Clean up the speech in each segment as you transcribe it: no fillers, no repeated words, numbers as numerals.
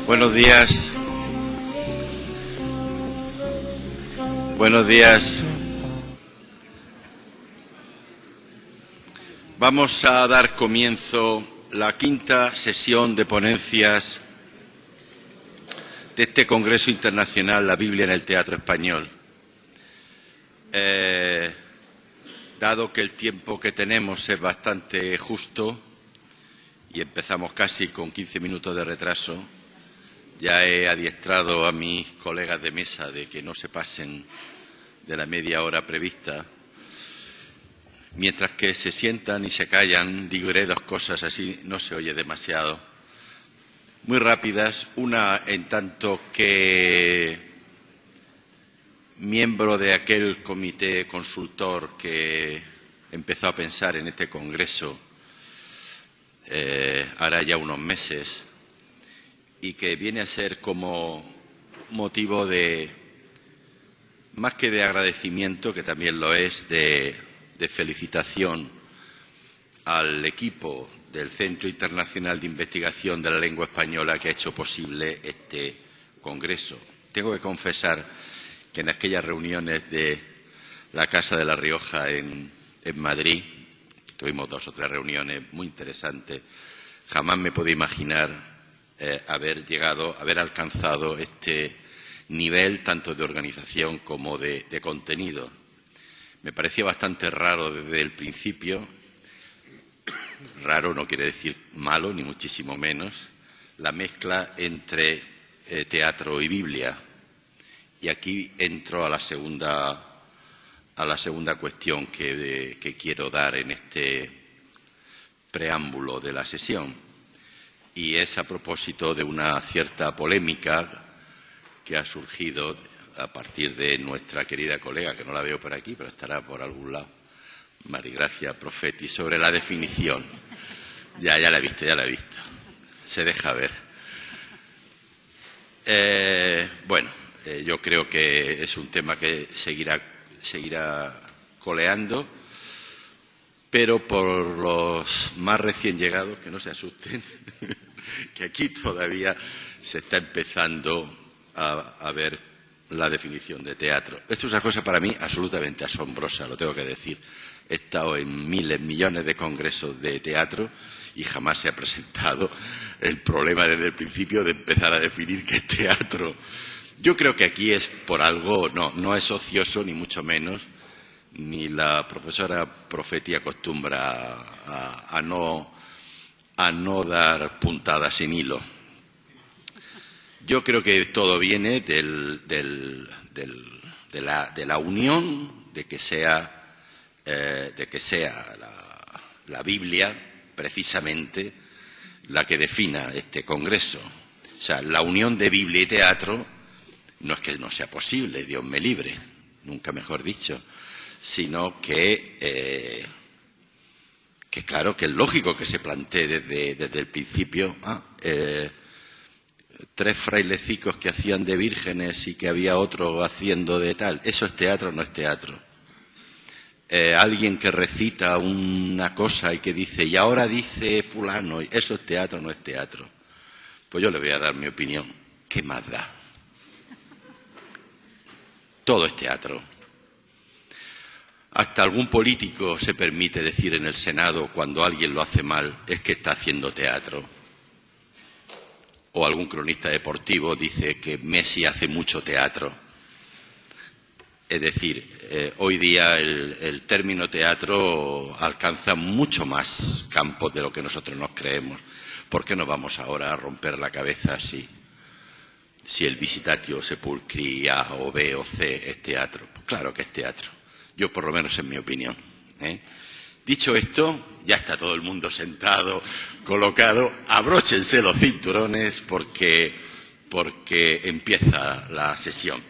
Buenos días. Buenos días. Vamos a dar comienzo la quinta sesión de ponencias de este Congreso Internacional La Biblia en el Teatro Español. Dado que el tiempo que tenemos es bastante justo y empezamos casi con 15 minutos de retraso, ya he adiestrado a mis colegas de mesa de que no se pasen de la media hora prevista. Mientras que se sientan y se callan, diré dos cosas, así no se oye demasiado. Muy rápidas. Una, en tanto que miembro de aquel comité consultor que empezó a pensar en este congreso hará ya unos meses, y que viene a ser como motivo de, más que de agradecimiento, que también lo es, de felicitación al equipo del Centro Internacional de Investigación de la Lengua Española que ha hecho posible este congreso. Tengo que confesar que en aquellas reuniones de la Casa de La Rioja en Madrid, tuvimos 2 o 3 reuniones muy interesantes, jamás me podía imaginar haber alcanzado este nivel tanto de organización como de contenido. Me parecía bastante raro desde el principio. Raro no quiere decir malo, ni muchísimo menos, la mezcla entre teatro y Biblia. Y aquí entro a la segunda cuestión que quiero dar en este preámbulo de la sesión. Y es a propósito de una cierta polémica que ha surgido a partir de nuestra querida colega, que no la veo por aquí, pero estará por algún lado, Marigracia Profeti, sobre la definición. Ya la he visto. Se deja ver. Yo creo que es un tema que seguirá coleando, pero por los más recién llegados, que no se asusten, que aquí todavía se está empezando a ver la definición de teatro. Esto es una cosa para mí absolutamente asombrosa, lo tengo que decir. He estado en miles, millones de congresos de teatro y jamás se ha presentado el problema desde el principio de empezar a definir qué es teatro. Yo creo que aquí es por algo, no es ocioso ni mucho menos, ni la profesora Profeti acostumbra a no dar puntadas sin hilo. Yo creo que todo viene de la unión, de que sea la Biblia precisamente la que defina este congreso. O sea, la unión de Biblia y teatro no es que no sea posible, Dios me libre, nunca mejor dicho, sino que claro, que es lógico que se plantee desde el principio 3 frailecicos que hacían de vírgenes y que había otro haciendo de tal. ¿Eso es teatro o no es teatro? Alguien que recita una cosa y que dice, y ahora dice fulano, ¿eso es teatro o no es teatro? Pues yo le voy a dar mi opinión. ¿Qué más da? Todo es teatro. Hasta algún político se permite decir en el Senado, cuando alguien lo hace mal, es que está haciendo teatro. O algún cronista deportivo dice que Messi hace mucho teatro. Es decir, hoy día el término teatro alcanza mucho más campos de lo que nosotros nos creemos. ¿Por qué no vamos ahora a romper la cabeza si el Visitatio Sepulcri A o B o C es teatro? Pues claro que es teatro. Yo, por lo menos, en mi opinión. Dicho esto, ya está todo el mundo sentado, colocado. Abróchense los cinturones porque empieza la sesión.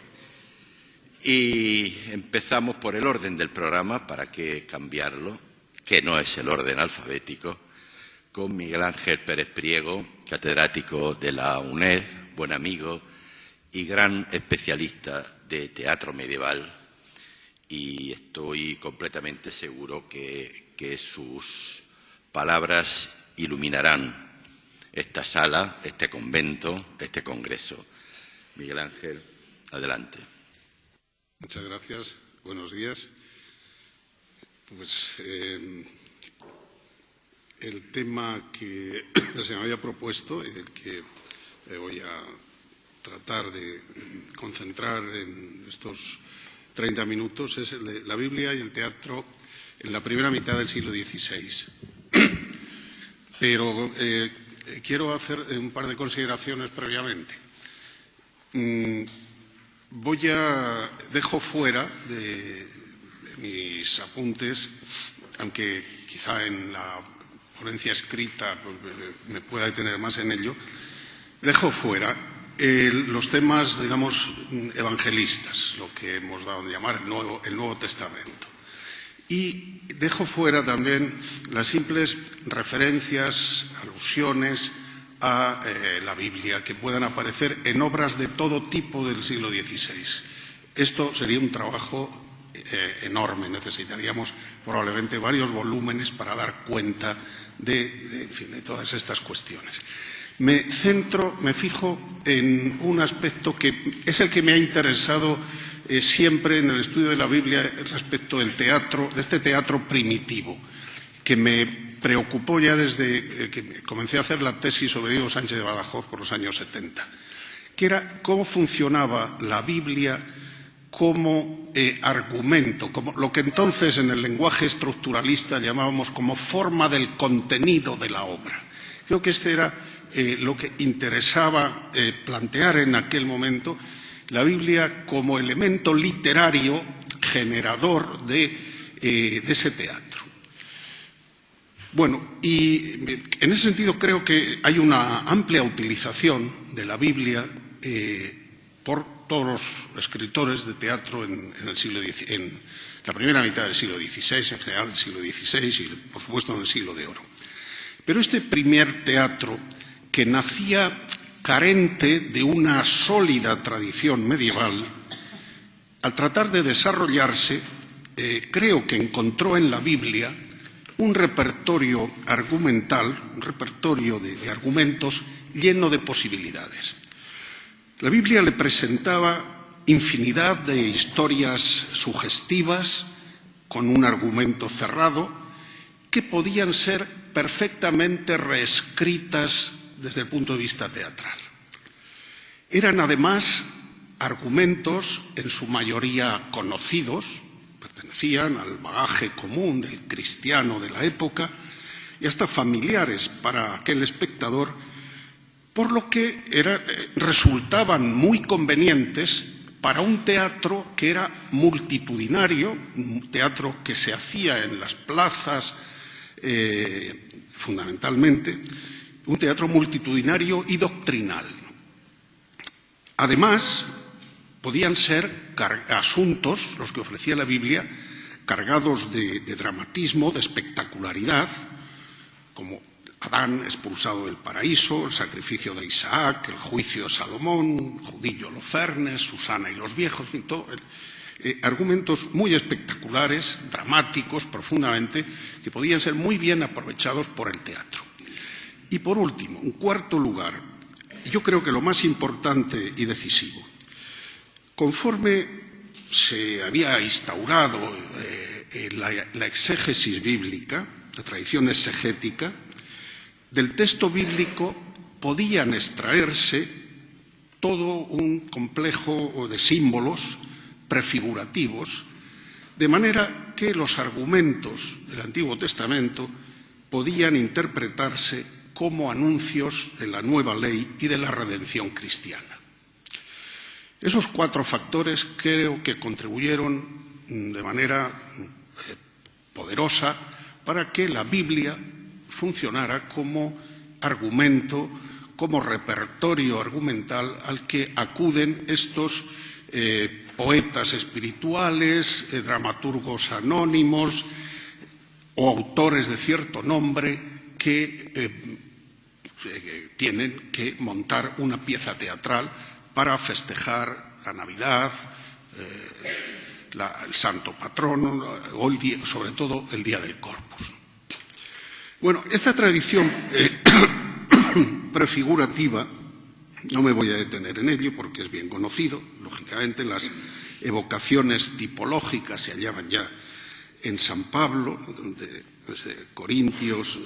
Y empezamos por el orden del programa, ¿para qué cambiarlo? Que no es el orden alfabético, con Miguel Ángel Pérez Priego, catedrático de la UNED, buen amigo y gran especialista de teatro medieval. Y estoy completamente seguro que sus palabras iluminarán esta sala, este convento, este congreso. Miguel Ángel, adelante. Muchas gracias. Buenos días. Pues el tema que se me había propuesto y del que voy a tratar de concentrar en estos 30 minutos es el de la Biblia y el teatro en la primera mitad del siglo XVI. Pero quiero hacer un par de consideraciones previamente. Dejo fuera de mis apuntes, aunque quizá en la ponencia escrita pues, me pueda detener más en ello, dejo fuera los temas, digamos, evangelistas, lo que hemos dado a llamar el Nuevo Testamento. Y dejo fuera también las simples referencias, alusiones a la Biblia que puedan aparecer en obras de todo tipo del siglo XVI. Esto sería un trabajo enorme. Necesitaríamos probablemente varios volúmenes para dar cuenta de todas estas cuestiones. Me fijo en un aspecto que es el que me ha interesado siempre en el estudio de la Biblia respecto del teatro, de este teatro primitivo, que me preocupó ya desde que comencé a hacer la tesis sobre Diego Sánchez de Badajoz por los años 70, que era cómo funcionaba la Biblia como argumento, como lo que entonces en el lenguaje estructuralista llamábamos como forma del contenido de la obra. Creo que este era lo que interesaba plantear en aquel momento, la Biblia como elemento literario generador de ese teatro. Bueno, y en ese sentido creo que hay una amplia utilización de la Biblia por todos los escritores de teatro en la primera mitad del siglo XVI, en general del siglo XVI y, por supuesto, en el siglo de oro. Pero este primer teatro, que nacía carente de una sólida tradición medieval, al tratar de desarrollarse, creo que encontró en la Biblia un repertorio argumental, un repertorio de argumentos lleno de posibilidades. La Biblia le presentaba infinidad de historias sugestivas con un argumento cerrado que podían ser perfectamente reescritas desde el punto de vista teatral. Eran además argumentos en su mayoría conocidos, pertenecían al bagaje común del cristiano de la época y hasta familiares para aquel espectador, por lo que resultaban muy convenientes para un teatro que era multitudinario, un teatro que se hacía en las plazas fundamentalmente, un teatro multitudinario y doctrinal. Además, podían ser asuntos, los que ofrecía la Biblia, cargados de dramatismo, de espectacularidad, como Adán expulsado del paraíso, el sacrificio de Isaac, el juicio de Salomón, Judillo Holofernes, Susana y los viejos, en fin, argumentos muy espectaculares, dramáticos profundamente, que podían ser muy bien aprovechados por el teatro. Y por último, en cuarto lugar, yo creo que lo más importante y decisivo, conforme se había instaurado la exégesis bíblica, la tradición exegética, del texto bíblico podían extraerse todo un complejo de símbolos prefigurativos, de manera que los argumentos del Antiguo Testamento podían interpretarse como anuncios de la nueva ley y de la redención cristiana. Esos cuatro factores creo que contribuyeron de manera poderosa para que la Biblia funcionara como argumento, como repertorio argumental al que acuden estos poetas espirituales, dramaturgos anónimos o autores de cierto nombre que tienen que montar una pieza teatral para festejar la Navidad, el Santo Patrón o sobre todo el Día del Corpus. Bueno, esta tradición prefigurativa, no me voy a detener en ello porque es bien conocido. Lógicamente, las evocaciones tipológicas se hallaban ya en San Pablo, desde Corintios.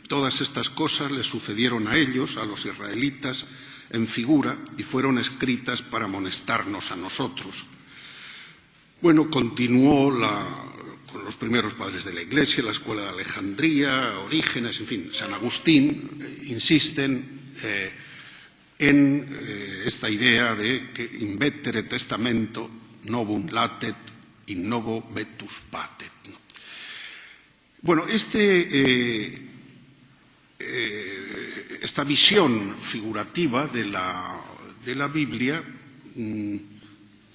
Todas estas cosas le sucedieron a ellos, a los israelitas, en figura, y fueron escritas para amonestarnos a nosotros. Bueno, continuó con los primeros padres de la Iglesia, la Escuela de Alejandría, Orígenes, en fin, San Agustín, insisten en esta idea de que in vettere testamento novum latet, in novo vetus patet. Bueno, esta visión figurativa de la Biblia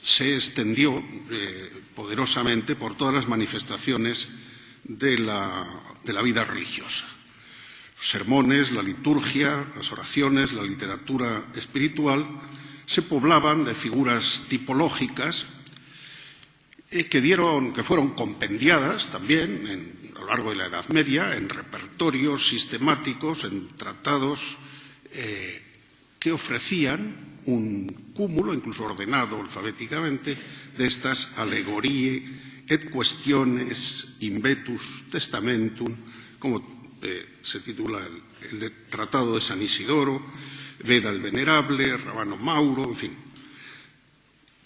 se extendió poderosamente por todas las manifestaciones de la vida religiosa. Los sermones, la liturgia, las oraciones, la literatura espiritual se poblaban de figuras tipológicas que fueron compendiadas también a lo largo de la Edad Media en repertorios sistemáticos, en tratados que ofrecían un cúmulo, incluso ordenado alfabéticamente, de estas alegorie et questiones in vetus testamentum, como se titula el Tratado de San Isidoro, Beda el Venerable, Rabano Mauro, en fin.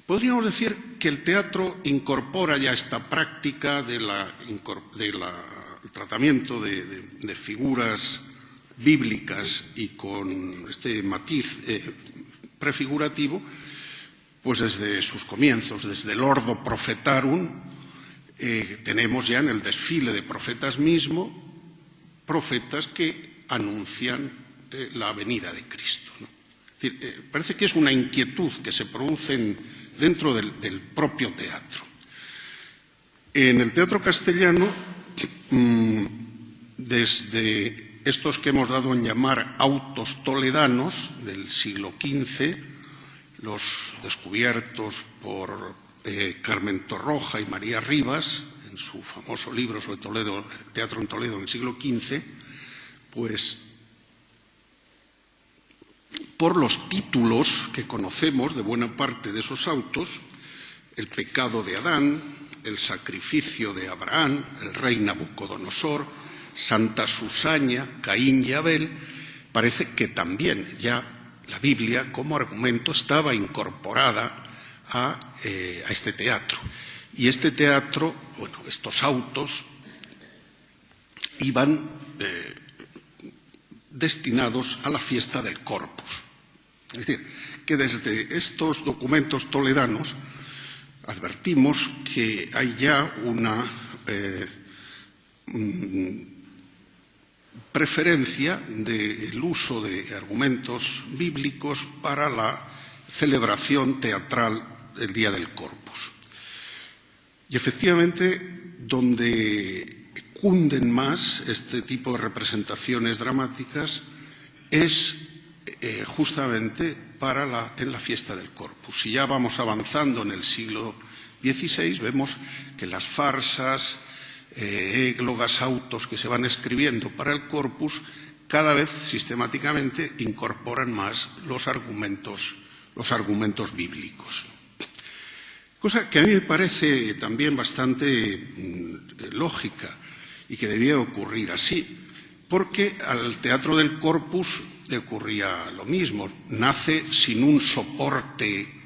Podríamos decir que el teatro incorpora ya esta práctica del tratamiento de figuras bíblicas y con este matiz prefigurativo, pues desde sus comienzos, desde el Ordo Prophetarum, tenemos ya en el desfile de profetas mismo, profetas que anuncian la venida de Cristo, ¿no? Es decir, parece que es una inquietud que se produce dentro del propio teatro. En el teatro castellano, desde estos que hemos dado en llamar autos toledanos del siglo XV, los descubiertos por Carmen Torroja y María Rivas, en su famoso libro sobre Toledo, Teatro en Toledo en el siglo XV, pues por los títulos que conocemos de buena parte de esos autos, el pecado de Adán, el sacrificio de Abraham, el rey Nabucodonosor, Santa Susana, Caín y Abel, parece que también ya la Biblia como argumento estaba incorporada a este teatro. Y este teatro, bueno, estos autos iban destinados a la fiesta del Corpus. Es decir, que desde estos documentos toledanos advertimos que hay ya una preferencia del uso de argumentos bíblicos para la celebración teatral del Día del Corpus. Y efectivamente, donde cunden más este tipo de representaciones dramáticas es justamente en la fiesta del Corpus. Si ya vamos avanzando en el siglo XVI, vemos que las farsas, églogas, autos que se van escribiendo para el Corpus, cada vez sistemáticamente incorporan más los argumentos bíblicos. Cosa que a mí me parece también bastante lógica y que debía ocurrir así, porque al teatro del Corpus le ocurría lo mismo, nace sin un soporte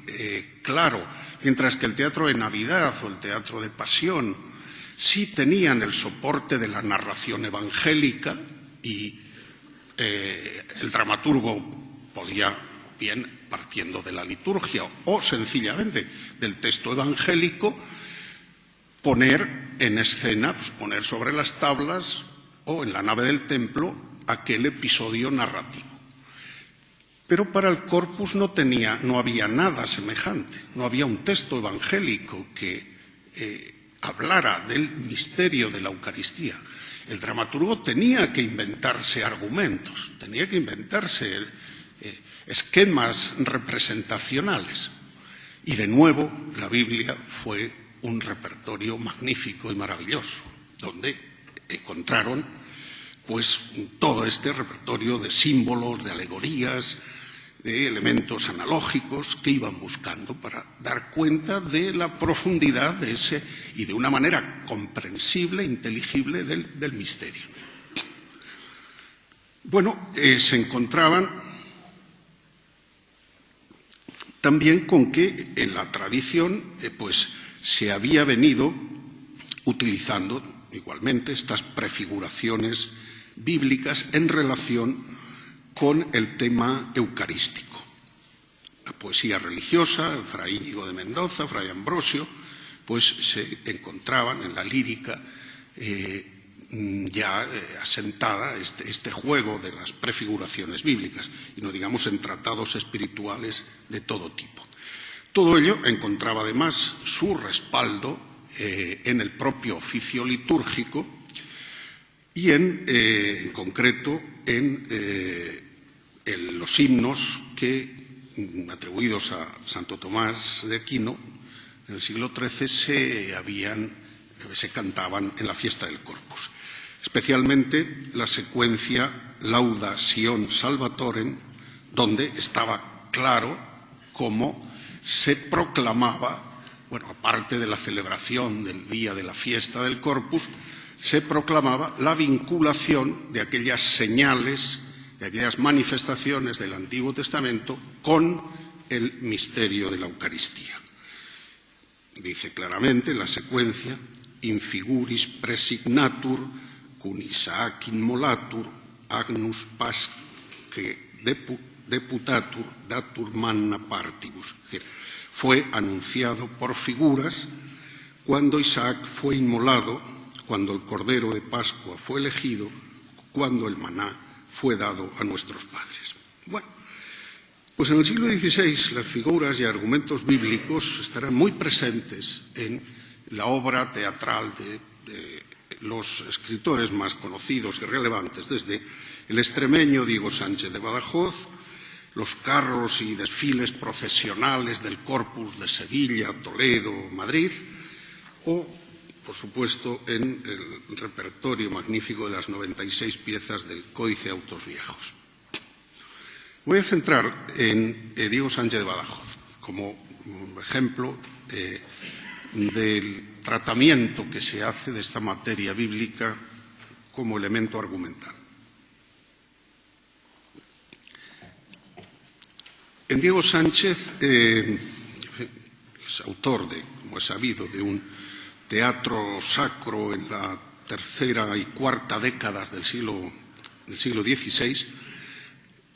claro, mientras que el teatro de Navidad o el teatro de Pasión sí tenían el soporte de la narración evangélica y el dramaturgo podía, bien partiendo de la liturgia o sencillamente del texto evangélico, poner en escena, pues poner sobre las tablas o en la nave del templo aquel episodio narrativo. Pero para el Corpus no había nada semejante, no había un texto evangélico que hablara del misterio de la Eucaristía. El dramaturgo tenía que inventarse argumentos, tenía que inventarse esquemas representacionales. Y de nuevo, la Biblia fue un repertorio magnífico y maravilloso, donde encontraron pues todo este repertorio de símbolos, de alegorías, de elementos analógicos que iban buscando para dar cuenta de la profundidad de ese y de una manera comprensible, inteligible del misterio. Bueno, se encontraban también con que en la tradición pues se había venido utilizando igualmente estas prefiguraciones bíblicas en relación con el tema eucarístico. La poesía religiosa, Fray Íñigo de Mendoza, Fray Ambrosio, pues se encontraban en la lírica asentada este juego de las prefiguraciones bíblicas, y no digamos en tratados espirituales de todo tipo. Todo ello encontraba además su respaldo en el propio oficio litúrgico y en concreto en los himnos atribuidos a Santo Tomás de Aquino en el siglo XIII se cantaban en la fiesta del Corpus. Especialmente la secuencia Lauda Sion Salvatorem, donde estaba claro cómo se proclamaba, bueno, aparte de la celebración del día de la fiesta del Corpus, se proclamaba la vinculación de aquellas señales, de aquellas manifestaciones del Antiguo Testamento con el misterio de la Eucaristía. Dice claramente la secuencia: in figuris presignatur, cum Isaac immolatur, agnus pasque deputatur, datur manna partibus. Es decir, fue anunciado por figuras cuando Isaac fue inmolado, cuando el Cordero de Pascua fue elegido, cuando el maná fue dado a nuestros padres. Bueno, pues en el siglo XVI las figuras y argumentos bíblicos estarán muy presentes en la obra teatral de los escritores más conocidos y relevantes, desde el extremeño Diego Sánchez de Badajoz, los carros y desfiles procesionales del Corpus de Sevilla, Toledo, Madrid, o, por supuesto, en el repertorio magnífico de las 96 piezas del Códice de Autos Viejos. Voy a centrar en Diego Sánchez de Badajoz como ejemplo del tratamiento que se hace de esta materia bíblica como elemento argumental. En Diego Sánchez es autor como es sabido, de un teatro sacro en la tercera y cuarta décadas del siglo XVI.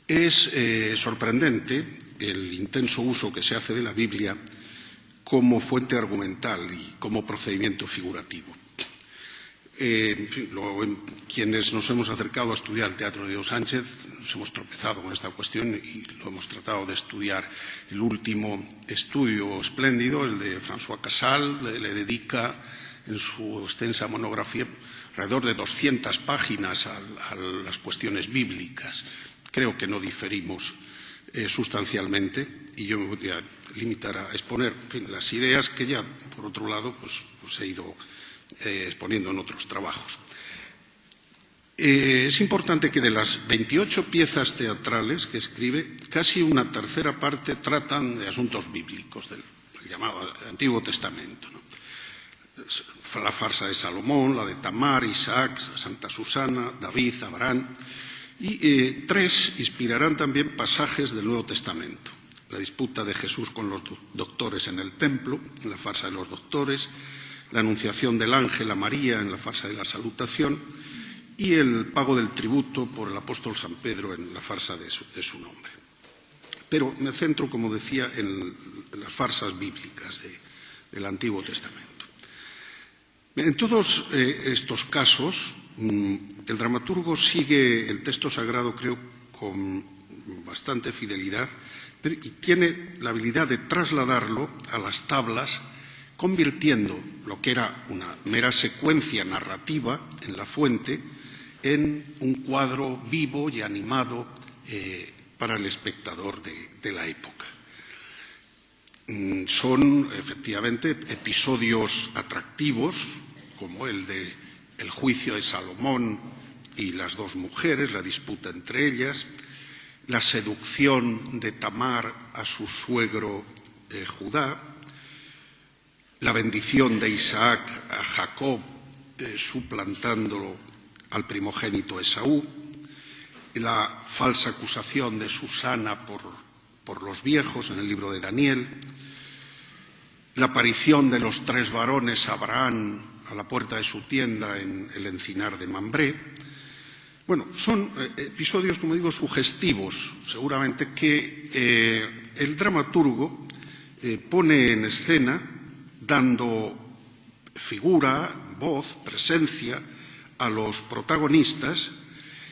Es sorprendente el intenso uso que se hace de la Biblia como fuente argumental y como procedimiento figurativo. Quienes nos hemos acercado a estudiar el teatro de Diego Sánchez nos hemos tropezado con esta cuestión y lo hemos tratado de estudiar. El último estudio espléndido, el de François Casal, le dedica en su extensa monografía alrededor de 200 páginas a las cuestiones bíblicas. Creo que no diferimos sustancialmente y yo me voy a limitar a exponer las ideas que ya, por otro lado, pues he ido exponiendo en otros trabajos. Es importante que de las 28 piezas teatrales que escribe, casi una tercera parte tratan de asuntos bíblicos, del llamado Antiguo Testamento, ¿no? La farsa de Salomón, la de Tamar, Isaac, Santa Susana, David, Abraham, y 3 inspirarán también pasajes del Nuevo Testamento. La disputa de Jesús con los doctores en el templo, en la farsa de los doctores, la anunciación del ángel a María en la farsa de la salutación y el pago del tributo por el apóstol San Pedro en la farsa de su nombre. Pero me centro, como decía, en las farsas bíblicas del Antiguo Testamento. En todos estos casos, el dramaturgo sigue el texto sagrado, creo, con bastante fidelidad, y tiene la habilidad de trasladarlo a las tablas, convirtiendo lo que era una mera secuencia narrativa en la fuente en un cuadro vivo y animado para el espectador de la época. Son, efectivamente, episodios atractivos, como el de el juicio de Salomón y las dos mujeres, la disputa entre ellas, la seducción de Tamar a su suegro Judá, la bendición de Isaac a Jacob, suplantándolo al primogénito Esaú, la falsa acusación de Susana por los viejos en el libro de Daniel, la aparición de los 3 varones a Abraham a la puerta de su tienda en el encinar de Mambré. Bueno, son episodios, como digo, sugestivos, seguramente, que el dramaturgo pone en escena, dando figura, voz, presencia a los protagonistas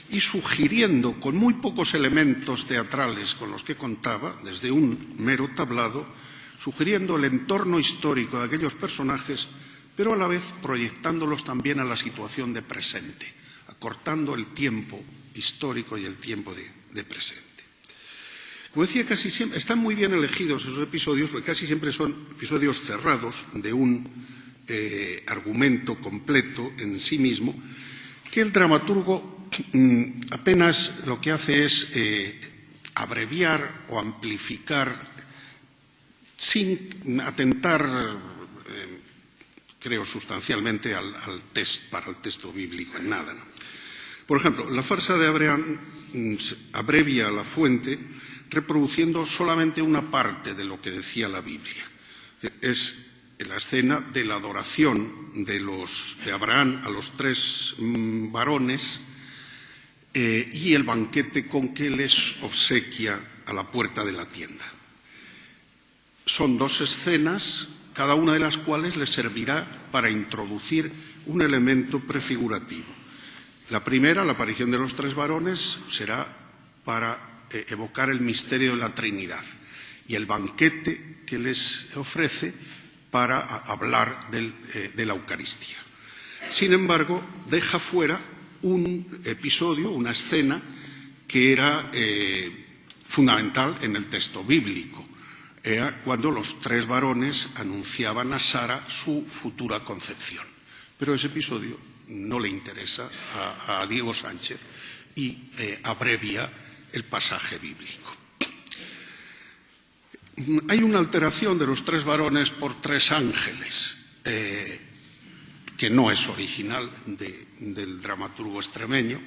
y sugiriendo, con muy pocos elementos teatrales con los que contaba, desde un mero tablado, sugiriendo el entorno histórico de aquellos personajes, pero a la vez proyectándolos también a la situación de presente, acortando el tiempo histórico y el tiempo de presente. Como decía, casi siempre están muy bien elegidos esos episodios, porque casi siempre son episodios cerrados de un argumento completo en sí mismo, que el dramaturgo apenas lo que hace es abreviar o amplificar sin atentar, creo, sustancialmente para el texto bíblico, en nada, ¿no? Por ejemplo, la farsa de Abraham abrevia la fuente reproduciendo solamente una parte de lo que decía la Biblia. Es la escena de la adoración de Abraham a los 3 varones y el banquete con que les obsequia a la puerta de la tienda. Son 2 escenas, cada una de las cuales les servirá para introducir un elemento prefigurativo. La primera, la aparición de los 3 varones, será para evocar el misterio de la Trinidad, y el banquete que les ofrece para hablar de la Eucaristía. Sin embargo, deja fuera un episodio, una escena que era fundamental en el texto bíblico. Era cuando los 3 varones anunciaban a Sara su futura concepción. Pero ese episodio no le interesa a Diego Sánchez y abrevia el pasaje bíblico. Hay una alteración de los 3 varones por 3 ángeles, que no es original del dramaturgo extremeño.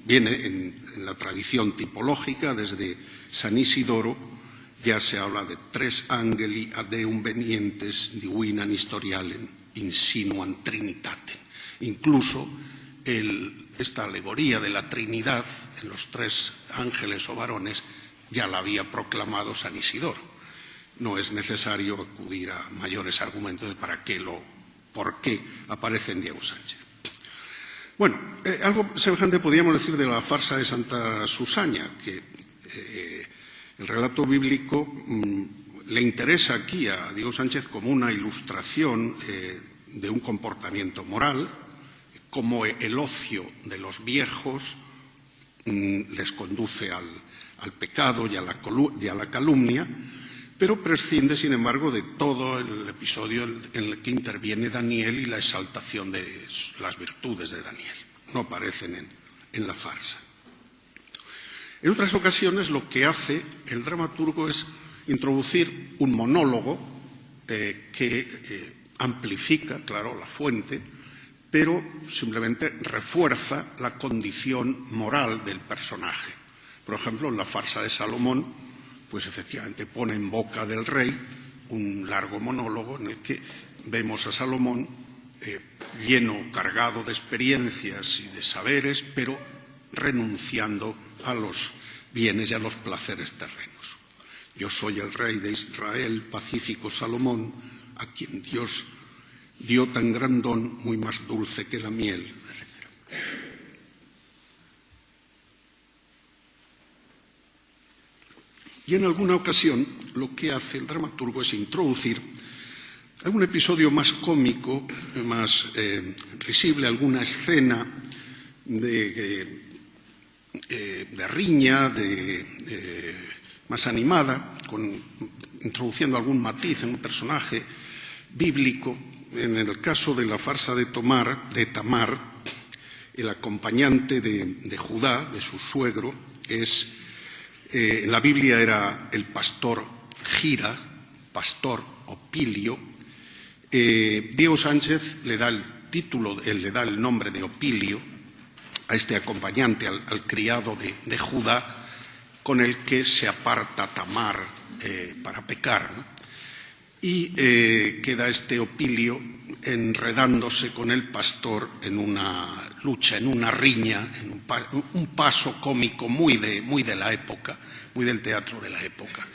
Viene en la tradición tipológica desde San Isidoro. Ya se habla de 3 angeli ad eum venientes divinan historialen insinuan trinitatem. Incluso esta alegoría de la Trinidad en los 3 ángeles o varones ya la había proclamado San Isidoro. No es necesario acudir a mayores argumentos de por qué aparece en Diego Sánchez. Bueno, algo semejante podríamos decir de la farsa de Santa Susaña, que el relato bíblico le interesa aquí a Diego Sánchez como una ilustración de un comportamiento moral, como el ocio de los viejos les conduce al pecado y a la calumnia, pero prescinde, sin embargo, de todo el episodio en el que interviene Daniel y la exaltación de las virtudes de Daniel. No aparecen en la farsa. En otras ocasiones lo que hace el dramaturgo es introducir un monólogo que amplifica, claro, la fuente, pero simplemente refuerza la condición moral del personaje. Por ejemplo, en la farsa de Salomón, pues efectivamente pone en boca del rey un largo monólogo en el que vemos a Salomón lleno, cargado de experiencias y de saberes, pero renunciando a los bienes y a los placeres terrenos. Yo soy el rey de Israel, pacífico Salomón, a quien Dios dio tan gran don, muy más dulce que la miel, etc. Y en alguna ocasión lo que hace el dramaturgo es introducir algún episodio más cómico, más risible, alguna escena de riña, más animada, introduciendo algún matiz en un personaje bíblico. En el caso de la farsa de Tamar, el acompañante de Judá, de su suegro, en la Biblia era el pastor Gira, pastor Opilio. Diego Sánchez le da el nombre de Opilio a este acompañante, al criado de Judá, con el que se aparta Tamar para pecar, ¿no? Y queda este Opilio enredándose con el pastor en una lucha, en una riña, en un paso cómico muy de la época, muy del teatro de la época.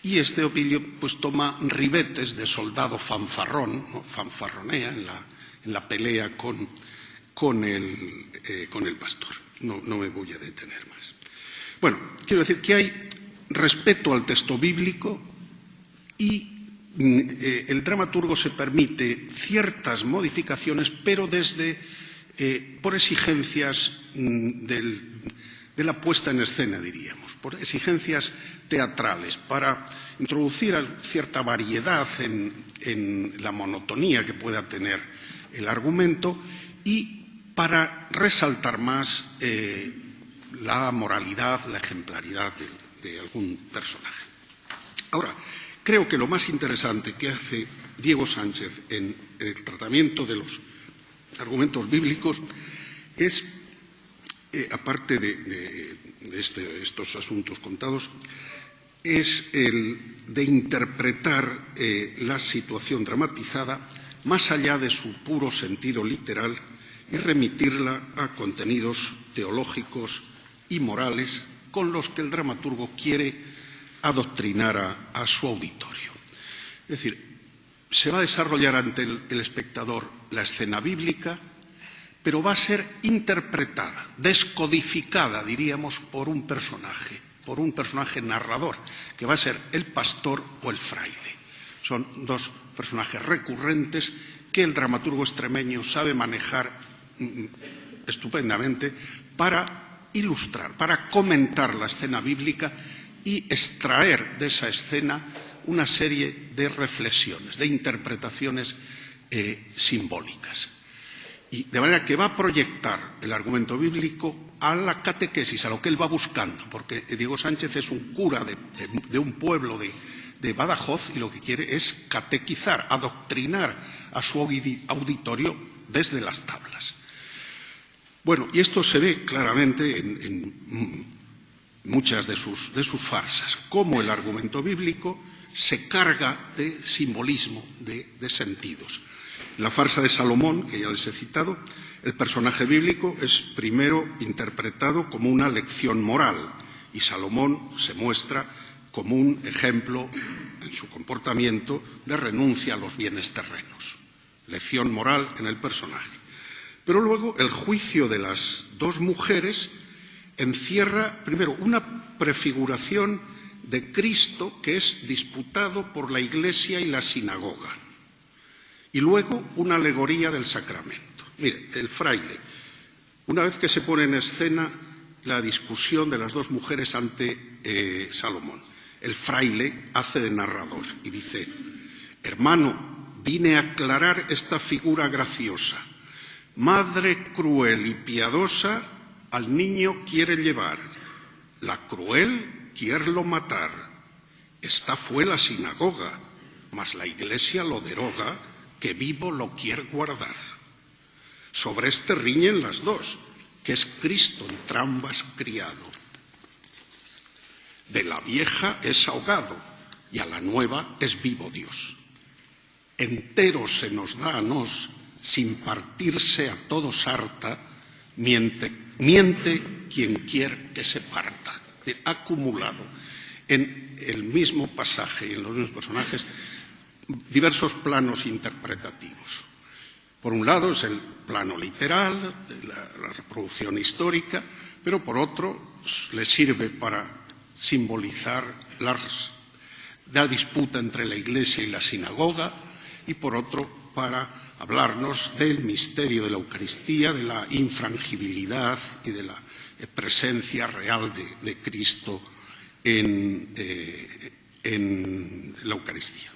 Y este Opilio pues toma ribetes de soldado fanfarrón, ¿no? Fanfarronea en la pelea con el pastor. No me voy a detener más. Bueno, quiero decir que hay respeto al texto bíblico y el dramaturgo se permite ciertas modificaciones, pero por exigencias de la puesta en escena, diríamos, por exigencias teatrales, para introducir cierta variedad en la monotonía que pueda tener el argumento y para resaltar más la moralidad, la ejemplaridad de algún personaje. Ahora, creo que lo más interesante que hace Diego Sánchez en el tratamiento de los argumentos bíblicos es, aparte de estos asuntos contados, es el de interpretar la situación dramatizada más allá de su puro sentido literal y remitirla a contenidos teológicos y morales con los que el dramaturgo quiere adoctrinar a su auditorio. Es decir, se va a desarrollar ante el espectador la escena bíblica, pero va a ser interpretada, descodificada, diríamos, por un personaje narrador, que va a ser el pastor o el fraile. Son dos personajes recurrentes que el dramaturgo extremeño sabe manejar estupendamente para ilustrar, para comentar la escena bíblica y extraer de esa escena una serie de reflexiones, de interpretaciones simbólicas. Y de manera que va a proyectar el argumento bíblico a la catequesis, a lo que él va buscando, porque Diego Sánchez es un cura de un pueblo de Badajoz y lo que quiere es catequizar, adoctrinar a su auditorio desde las tablas. Bueno, y esto se ve claramente en muchas de sus farsas, cómo el argumento bíblico se carga de simbolismo, de sentidos. La farsa de Salomón, que ya les he citado, el personaje bíblico es primero interpretado como una lección moral y Salomón se muestra como un ejemplo en su comportamiento de renuncia a los bienes terrenos. Lección moral en el personaje. Pero luego el juicio de las dos mujeres encierra primero una prefiguración de Cristo que es disputado por la Iglesia y la sinagoga y luego una alegoría del sacramento. Mire, el fraile, una vez que se pone en escena la discusión de las dos mujeres ante Salomón, el fraile hace de narrador y dice: hermano, vine a aclarar esta figura graciosa. Madre cruel y piadosa al niño quiere llevar, la cruel quiere matar. Esta fue la sinagoga, mas la Iglesia lo deroga, que vivo lo quiere guardar. Sobre este riñen las dos, que es Cristo entrambas criado. De la vieja es ahogado y a la nueva es vivo Dios. Entero se nos da a nos, sin partirse a todos harta, miente quien quiere que se parta. Es decir, acumulado en el mismo pasaje y en los mismos personajes diversos planos interpretativos. Por un lado es el plano literal, la reproducción histórica, pero por otro le sirve para simbolizar la disputa entre la Iglesia y la sinagoga y por otro para hablarnos del misterio de la Eucaristía, de la infrangibilidad y de la presencia real de Cristo en la Eucaristía.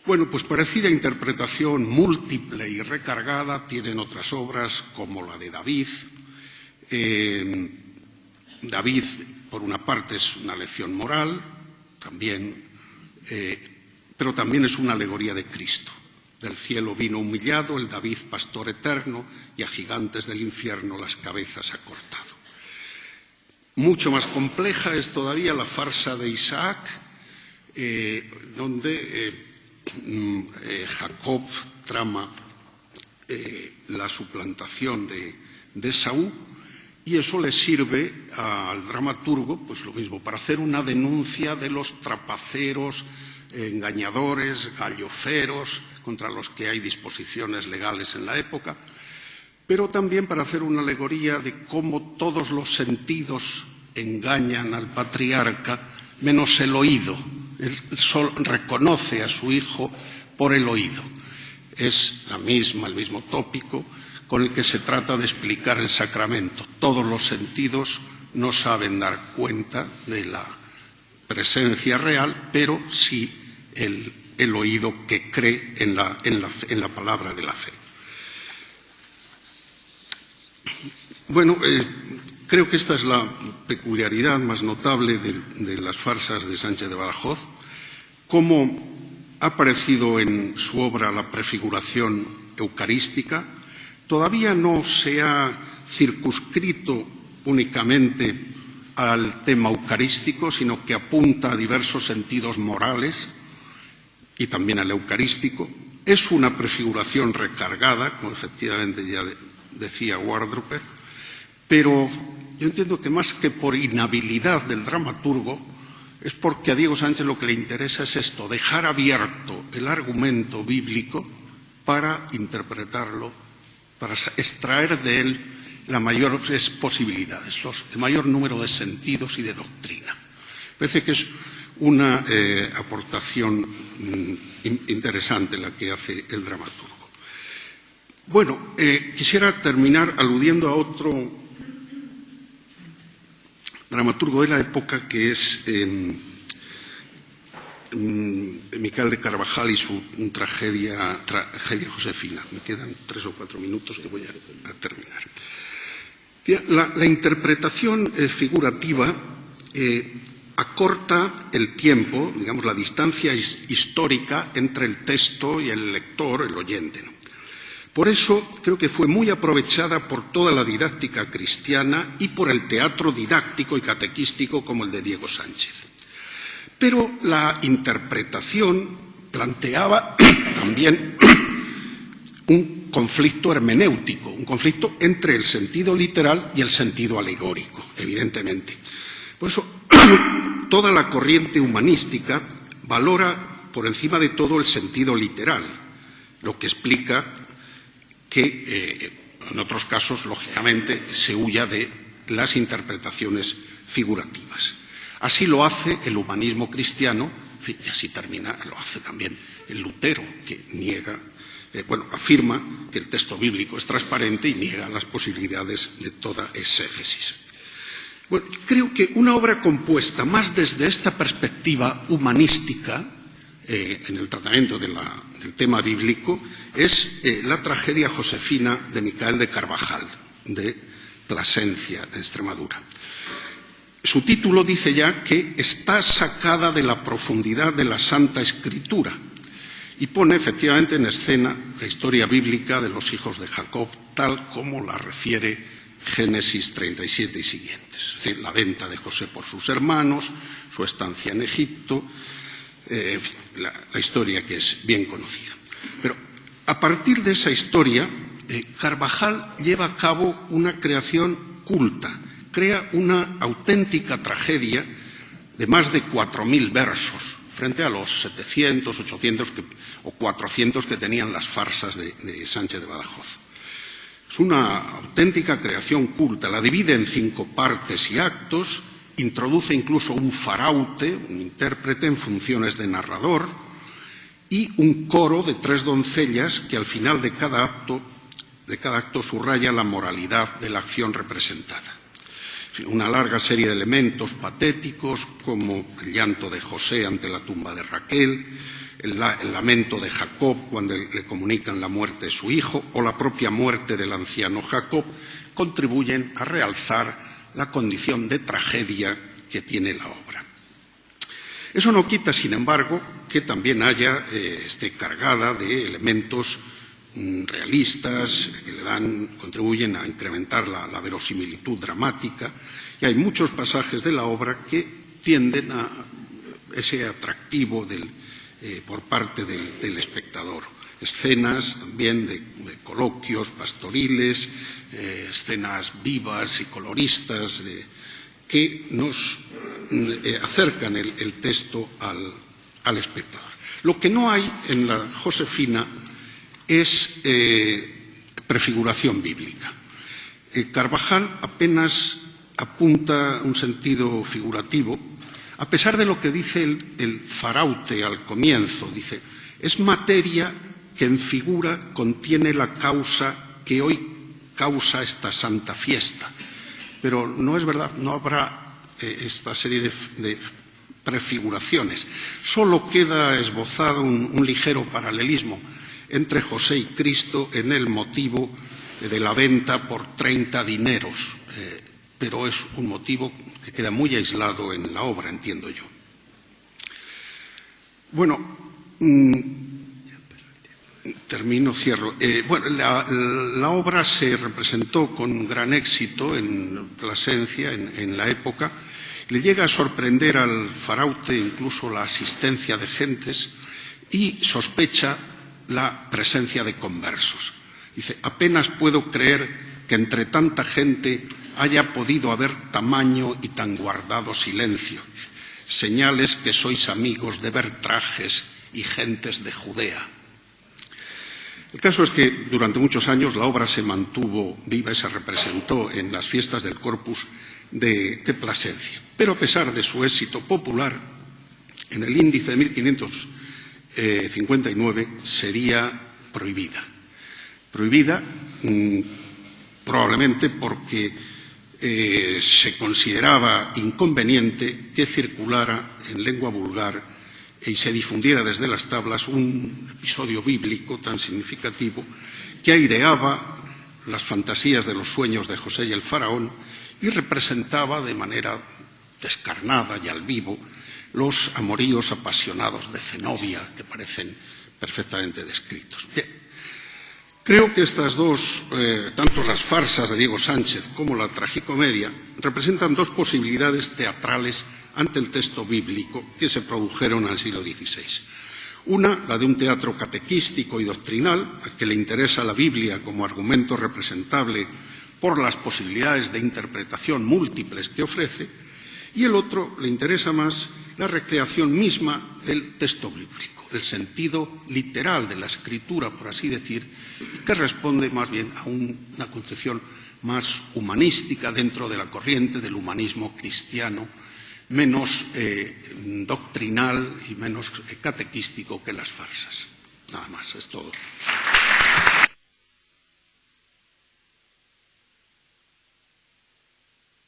Bueno, pues parecida interpretación múltiple y recargada tienen otras obras como la de David. David, por una parte, es una lección moral, pero también es una alegoría de Cristo. Del cielo vino humillado el David pastor eterno y a gigantes del infierno las cabezas ha cortado. Mucho más compleja es todavía la farsa de Isaac, donde Jacob trama la suplantación de Esaú, y eso le sirve al dramaturgo, pues lo mismo, para hacer una denuncia de los trapaceros, engañadores, galloferos, contra los que hay disposiciones legales en la época, pero también para hacer una alegoría de cómo todos los sentidos engañan al patriarca, menos el oído. Él solo reconoce a su hijo por el oído. Es el mismo tópico con el que se trata de explicar el sacramento. Todos los sentidos no saben dar cuenta de la presencia real, pero sí el oído que cree en la palabra de la fe. Bueno, creo que esta es la peculiaridad más notable de las farsas de Sánchez de Badajoz, cómo ha aparecido en su obra la prefiguración eucarística. Todavía no se ha circunscrito únicamente al tema eucarístico, sino que apunta a diversos sentidos morales y también al eucarístico. Es una prefiguración recargada, como efectivamente ya decía Wardroper, pero yo entiendo que más que por inhabilidad del dramaturgo, es porque a Diego Sánchez lo que le interesa es esto, dejar abierto el argumento bíblico para interpretarlo, para extraer de él las mayores posibilidades, el mayor número de sentidos y de doctrina. Parece que es una aportación interesante la que hace el dramaturgo. Bueno, quisiera terminar aludiendo a otro dramaturgo de la época, que es Micael de Carvajal y su tragedia Josefina. Me quedan 3 o 4 minutos que voy a terminar. La interpretación figurativa acorta el tiempo, digamos, la distancia histórica entre el texto y el lector, el oyente, ¿no? Por eso creo que fue muy aprovechada por toda la didáctica cristiana y por el teatro didáctico y catequístico como el de Diego Sánchez. Pero la interpretación planteaba también un conflicto hermenéutico, un conflicto entre el sentido literal y el sentido alegórico, evidentemente. Por eso, toda la corriente humanística valora por encima de todo el sentido literal, lo que explica que en otros casos, lógicamente, se huya de las interpretaciones figurativas. Así lo hace el humanismo cristiano, y así lo hace también el Lutero, que afirma que el texto bíblico es transparente y niega las posibilidades de toda exégesis. Bueno, creo que una obra compuesta más desde esta perspectiva humanística, en el tratamiento del tema bíblico, es la tragedia Josefina de Micael de Carvajal, de Plasencia, de Extremadura. Su título dice ya que está sacada de la profundidad de la Santa Escritura y pone efectivamente en escena la historia bíblica de los hijos de Jacob, tal como la refiere Génesis 37 y siguientes. Es decir, la venta de José por sus hermanos, su estancia en Egipto, en fin, la historia que es bien conocida. Pero a partir de esa historia, Carvajal lleva a cabo una creación culta, crea una auténtica tragedia de más de 4.000 versos, frente a los 700, 800 o 400 que tenían las farsas de Sánchez de Badajoz. Es una auténtica creación culta, la divide en 5 partes y actos, introduce incluso un faraute, un intérprete en funciones de narrador, y un coro de 3 doncellas que al final de cada acto subraya la moralidad de la acción representada. Una larga serie de elementos patéticos como el llanto de José ante la tumba de Raquel, el lamento de Jacob cuando le comunican la muerte de su hijo o la propia muerte del anciano Jacob, contribuyen a realzar la condición de tragedia que tiene la obra. Eso no quita, sin embargo, que también esté cargada de elementos realistas que contribuyen a incrementar la verosimilitud dramática, y hay muchos pasajes de la obra que tienden a ese atractivo por parte del espectador. Escenas también de coloquios pastoriles, escenas vivas y coloristas que nos acercan el texto al espectador. Lo que no hay en la Josefina es prefiguración bíblica. Carvajal apenas apunta un sentido figurativo, a pesar de lo que dice el Faraute al comienzo. Dice, es materia que en figura contiene la causa que hoy causa esta santa fiesta. Pero no es verdad, no habrá esta serie de prefiguraciones. Solo queda esbozado un ligero paralelismo entre José y Cristo en el motivo de la venta por 30 dineros, pero es un motivo que queda muy aislado en la obra, entiendo yo. Bueno, cierro. La obra se representó con gran éxito en Plasencia, en la época. Le llega a sorprender al Faraute incluso la asistencia de gentes y sospecha la presencia de conversos. Dice, apenas puedo creer que entre tanta gente haya podido haber tamaño y tan guardado silencio. Señales que sois amigos de ver trajes y gentes de Judea. El caso es que durante muchos años la obra se mantuvo viva y se representó en las fiestas del Corpus de Plasencia. Pero a pesar de su éxito popular, en el índice de 1559 sería prohibida. Prohibida probablemente porque se consideraba inconveniente que circulara en lengua vulgar y se difundiera desde las tablas un episodio bíblico tan significativo que aireaba las fantasías de los sueños de José y el faraón y representaba de manera descarnada y al vivo los amoríos apasionados de Zenobia, que parecen perfectamente descritos. Bien, creo que estas dos, tanto las farsas de Diego Sánchez como la tragicomedia, representan dos posibilidades teatrales ante el texto bíblico que se produjeron al siglo XVI. Una, la de un teatro catequístico y doctrinal, al que le interesa la Biblia como argumento representable por las posibilidades de interpretación múltiples que ofrece, y el otro le interesa más la recreación misma del texto bíblico, el sentido literal de la escritura, por así decir, que responde más bien a una concepción más humanística dentro de la corriente del humanismo cristiano, menos doctrinal y menos catequístico que las farsas. Nada más, es todo.